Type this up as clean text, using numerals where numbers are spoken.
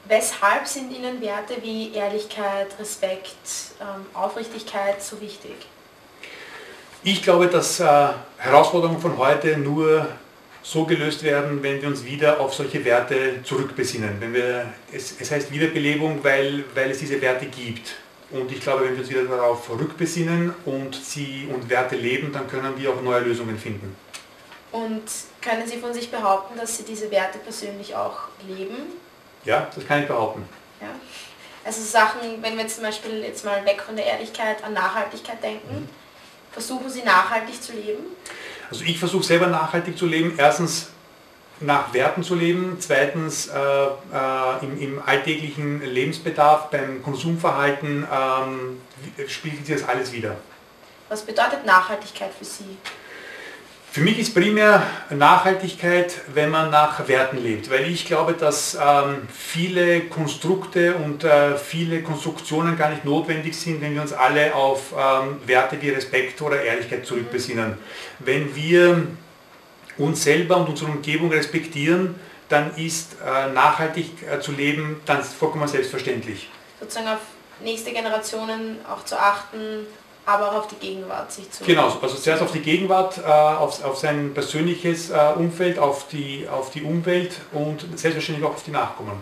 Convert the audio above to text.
Weshalb sind Ihnen Werte wie Ehrlichkeit, Respekt, Aufrichtigkeit so wichtig? Ich glaube, dass Herausforderungen von heute nur so gelöst werden, wenn wir uns wieder auf solche Werte zurückbesinnen. Es heißt Wiederbelebung, weil es diese Werte gibt. Und ich glaube, wenn wir uns wieder darauf rückbesinnen und Werte leben, dann können wir auch neue Lösungen finden. Und können Sie von sich behaupten, dass Sie diese Werte persönlich auch leben? Ja, das kann ich behaupten. Ja. Also Sachen, wenn wir jetzt zum Beispiel jetzt mal weg von der Ehrlichkeit an Nachhaltigkeit denken, versuchen Sie nachhaltig zu leben? Also ich versuche selber nachhaltig zu leben. Erstens nach Werten zu leben, zweitens im alltäglichen Lebensbedarf, beim Konsumverhalten spiegelt sich das alles wider. Was bedeutet Nachhaltigkeit für Sie? Für mich ist primär Nachhaltigkeit, wenn man nach Werten lebt, weil ich glaube, dass viele Konstrukte und viele Konstruktionen gar nicht notwendig sind, wenn wir uns alle auf Werte wie Respekt oder Ehrlichkeit zurückbesinnen. Wenn wir uns selber und unsere Umgebung respektieren, dann ist nachhaltig zu leben dann vollkommen selbstverständlich. Sozusagen auf nächste Generationen auch zu achten, aber auch auf die Gegenwart sich zu... Genau, also zuerst auf die Gegenwart, auf sein persönliches Umfeld, auf die Umwelt und selbstverständlich auch auf die Nachkommen.